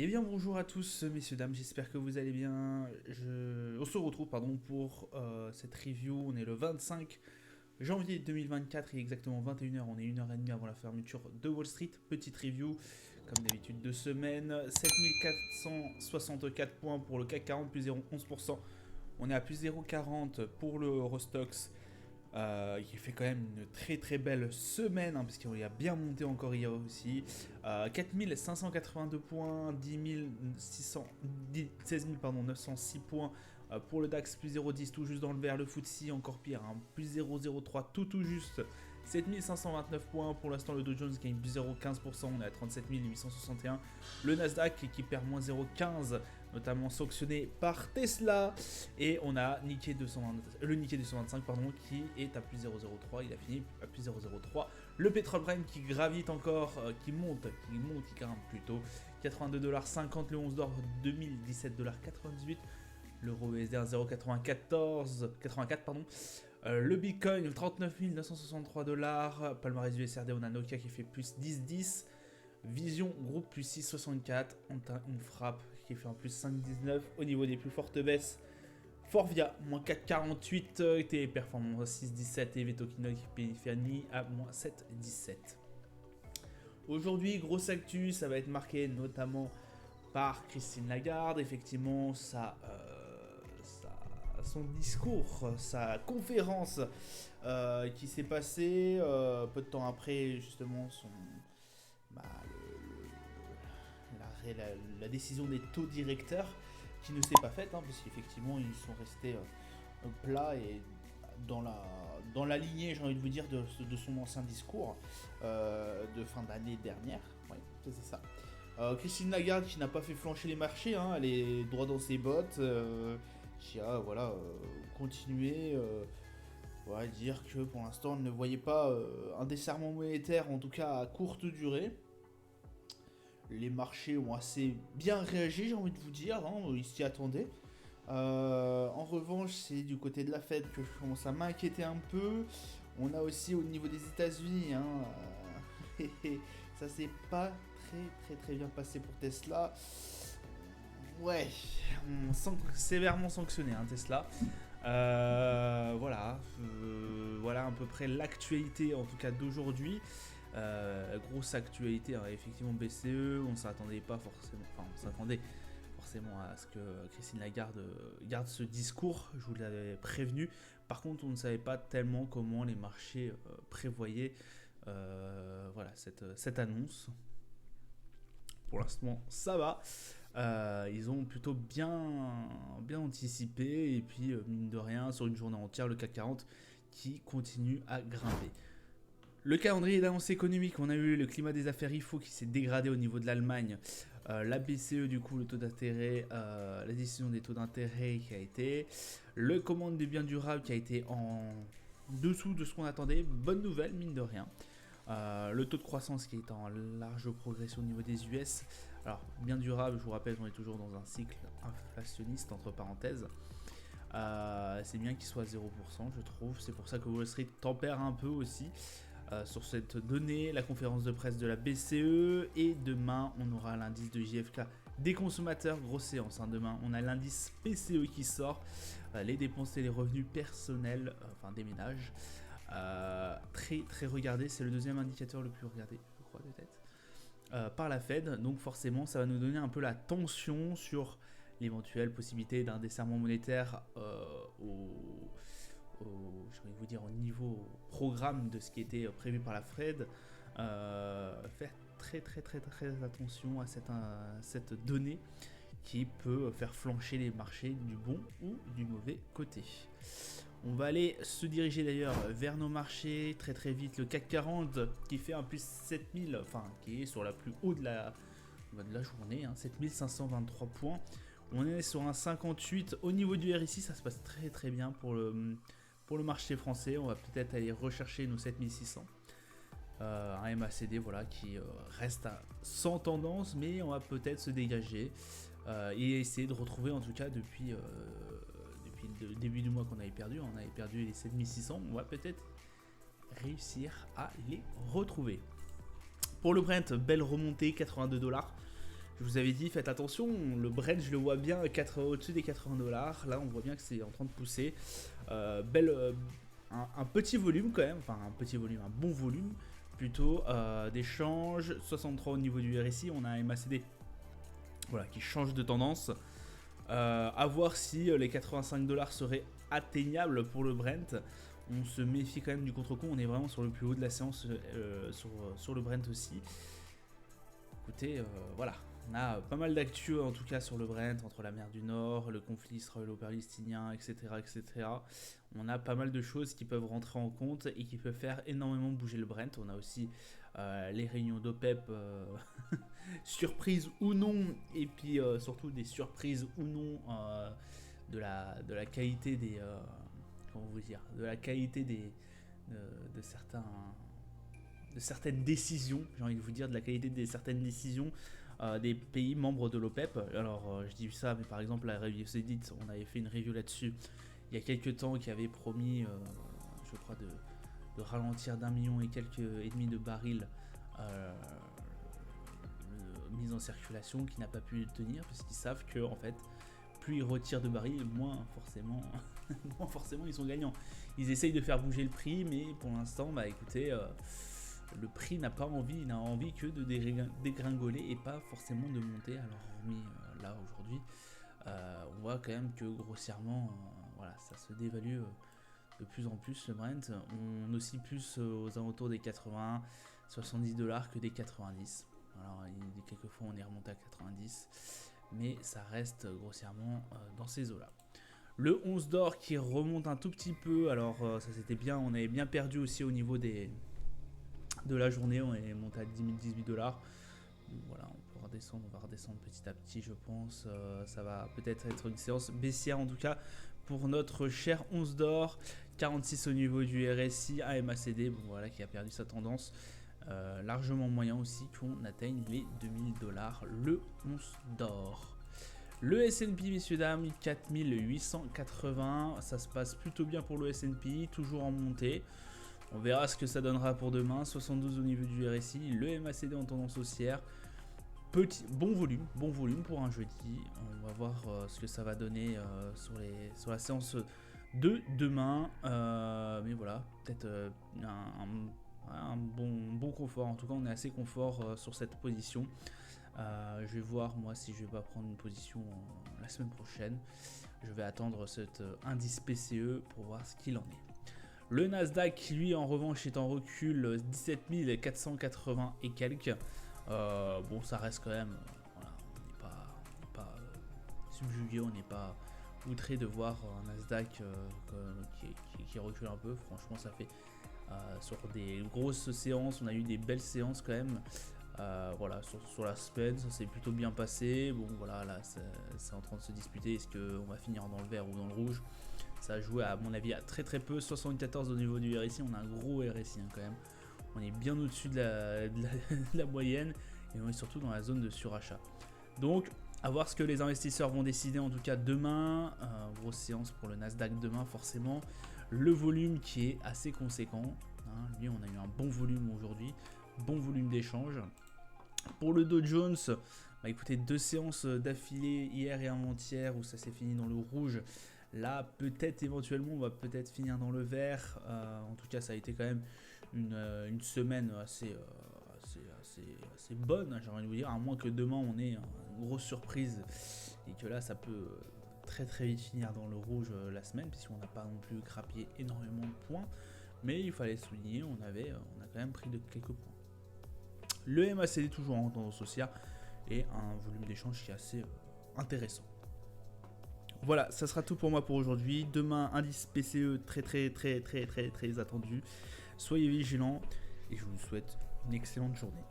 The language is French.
Eh bien bonjour à tous messieurs dames, j'espère que vous allez bien. On se retrouve pour cette review, on est le 25 janvier 2024, il est exactement 21h, on est 1h30 avant la fermeture de Wall Street. Petite review, comme d'habitude de semaine, 7464 points pour le CAC 40, plus 0,11%. On est à plus 0,40 pour le Eurostoxx, qui fait quand même une très belle semaine, hein, parce qu'il a bien monté encore hier aussi. 4582 points, 16 906 points pour le DAX, plus 0,10 tout juste dans le vert. Le FTSE encore pire, hein, plus 0,03 tout juste, 7529 points. Pour l'instant le Dow Jones gagne plus 0,15%, on est à 37 861. Le Nasdaq qui perd moins 0,15, notamment sanctionné par Tesla. Et on a le Nikkei 225 qui est à plus 0,03, il a fini à plus 0,03. Le pétrole Brent qui gravite encore, qui grimpe plutôt, 82,50$, le 11 d'or 2017,98$, l'euro USD à 0,84, le Bitcoin 39 963$, palmarès du SRD, on a Nokia qui fait plus 10,10, Vision Group plus 6,64, on a une frappe qui fait en plus 5,19. Au niveau des plus fortes baisses, Forvia, moins 4,48, Téléperformance 6,17 et Vetokino qui fait à moins 7,17. Aujourd'hui, grosse actu, ça va être marqué notamment par Christine Lagarde. Effectivement, son discours, sa conférence qui s'est passée peu de temps après justement bah, la décision des taux directeurs qui ne s'est pas faite, hein, parce qu'effectivement ils sont restés plats et dans la lignée, j'ai envie de vous dire, de son ancien discours de fin d'année dernière. Oui, c'est ça. Christine Lagarde qui n'a pas fait flancher les marchés, hein, elle est droit dans ses bottes, qui a continué à dire que pour l'instant elle ne voyait pas un desserrement monétaire, en tout cas à courte durée. Les marchés ont assez bien réagi, j'ai envie de vous dire, hein, ils s'y attendaient. En revanche, c'est du côté de la Fed que je commence à m'inquiéter un peu. On a aussi au niveau des États-Unis, hein, ça s'est pas très bien passé pour Tesla. Ouais, sévèrement sanctionné, hein, Tesla. Voilà à peu près l'actualité, en tout cas d'aujourd'hui. Grosse actualité, hein, effectivement BCE, on s'attendait pas forcément, on s'attendait forcément à ce que Christine Lagarde garde ce discours, je vous l'avais prévenu. Par contre, on ne savait pas tellement comment les marchés prévoyaient cette annonce. Pour l'instant, ça va. Ils ont plutôt bien anticipé, et puis mine de rien, sur une journée entière, le CAC 40 qui continue à grimper. Le calendrier d'annonce économique, on a eu le climat des affaires IFO qui s'est dégradé au niveau de l'Allemagne, la BCE du coup, le taux d'intérêt, la décision des taux d'intérêt qui a été, le commande des biens durables qui a été en dessous de ce qu'on attendait, bonne nouvelle mine de rien. Le taux de croissance qui est en large progression au niveau des US. Alors bien durable, je vous rappelle, on est toujours dans un cycle inflationniste entre parenthèses. C'est bien qu'il soit à 0%, je trouve. C'est pour ça que Wall Street tempère un peu aussi sur cette donnée, la conférence de presse de la BCE. Et demain, on aura l'indice de JFK des consommateurs, grosse séance, hein, demain. On a l'indice PCE qui sort, les dépenses et les revenus personnels, des ménages. Très regardé, c'est le deuxième indicateur le plus regardé, je crois, de tête, par la Fed. Donc forcément, ça va nous donner un peu la tension sur l'éventuelle possibilité d'un desserrement monétaire au niveau programme de ce qui était prévu par la Fed. Faire très attention à cette donnée qui peut faire flancher les marchés du bon ou du mauvais côté. On va aller se diriger d'ailleurs vers nos marchés très vite. Le CAC 40 qui fait un plus 7000, qui est sur la plus haut de la journée, hein, 7523 points. On est sur un 58 au niveau du RSI, ça se passe très bien pour le marché français. On va peut-être aller rechercher nos 7600. Un MACD qui reste sans tendance, mais on va peut-être se dégager et essayer de retrouver, en tout cas depuis le début du mois qu'on avait perdu les 7600, on va peut-être réussir à les retrouver. Pour le Brent, belle remontée, $82. Je vous avais dit, faites attention, le Brent, je le vois bien au-dessus des 80 $. Là, on voit bien que c'est en train de pousser. Un petit volume quand même, enfin un petit volume, un bon volume plutôt d'échange. 63 au niveau du RSI, on a un MACD voilà, qui change de tendance. À voir si les 85 $ seraient atteignables pour le Brent. On se méfie quand même du contre-coup, on est vraiment sur le plus haut de la séance sur le Brent aussi. Écoutez, voilà, on a pas mal d'actu en tout cas sur le Brent, entre la mer du Nord, le conflit israélo-palestinien, etc., etc. On a pas mal de choses qui peuvent rentrer en compte et qui peuvent faire énormément bouger le Brent. On a aussi les réunions d'OPEP, surprises ou non, et puis surtout des surprises ou non de la qualité des... comment vous dire, de la qualité de certaines décisions, j'ai envie de vous dire, de la qualité de certaines décisions des pays membres de l'OPEP. Alors, je dis ça, mais par exemple, la Arabie Saoudite, on avait fait une review là-dessus il y a quelques temps, qui avait promis, je crois, de ralentir d'1,5 million de barils mise en circulation, qui n'a pas pu tenir, parce qu'ils savent que, en fait, plus ils retirent de barils, moins forcément ils sont gagnants. Ils essayent de faire bouger le prix, mais pour l'instant, bah écoutez, le prix n'a pas envie, il n'a envie que de dégringoler et pas forcément de monter. Alors hormis là aujourd'hui, on voit quand même que grossièrement, voilà, ça se dévalue de plus en plus le Brent. On oscille plus aux alentours des 80, 70 $ que des 90. Alors quelquefois on est remonté à 90, mais ça reste grossièrement dans ces eaux-là. Le 11 d'or qui remonte un tout petit peu, alors ça c'était bien, on avait bien perdu aussi au niveau de la journée, on est monté à 18 $. Voilà, on va redescendre petit à petit, je pense. Ça va peut-être être une séance baissière en tout cas pour notre cher 11 d'or. 46 au niveau du RSI, un MACD, bon, voilà, qui a perdu sa tendance. Largement moyen aussi qu'on atteigne les 2000 $, le 11 d'or. Le S&P, messieurs dames, 4880, ça se passe plutôt bien pour le S&P, toujours en montée. On verra ce que ça donnera pour demain. 72 au niveau du RSI, le MACD en tendance haussière. Bon volume pour un jeudi. On va voir ce que ça va donner sur la séance de demain. Mais voilà, peut-être un bon confort. En tout cas, on est assez confort sur cette position. Je vais voir moi si je vais pas prendre une position la semaine prochaine. Je vais attendre cet indice PCE pour voir ce qu'il en est. Le Nasdaq, lui, en revanche, est en recul, 17 480 et quelques. Bon, ça reste quand même, voilà, on n'est pas subjugué, on n'est pas outré de voir un Nasdaq qui recule un peu. Franchement, ça fait sur des grosses séances, on a eu des belles séances quand même. Voilà, sur la semaine, ça s'est plutôt bien passé. Bon, voilà, là, c'est en train de se disputer. Est-ce qu'on va finir dans le vert ou dans le rouge? Ça a joué, à mon avis, à très peu. 74 au niveau du RSI, on a un gros RSI quand même. On est bien au-dessus de la moyenne et on est surtout dans la zone de surachat. Donc, à voir ce que les investisseurs vont décider en tout cas demain. Grosse séance pour le Nasdaq demain, forcément. Le volume qui est assez conséquent. Hein. Lui, on a eu un bon volume aujourd'hui. Bon volume d'échange. Pour le Dow Jones, bah écoutez, 2 séances d'affilée hier et avant-hier où ça s'est fini dans le rouge. Là, peut-être éventuellement, on va peut-être finir dans le vert. En tout cas, ça a été quand même une semaine assez bonne, hein, j'ai envie de vous dire. À moins que demain, on ait une grosse surprise et que là, ça peut très vite finir dans le rouge la semaine, puisqu'on n'a pas non plus grappillé énormément de points. Mais il fallait souligner, on a quand même pris de quelques points. Le MACD toujours en tendance haussière et un volume d'échange qui est assez intéressant. Voilà, ça sera tout pour moi pour aujourd'hui. Demain, indice PCE très attendu. Soyez vigilants et je vous souhaite une excellente journée.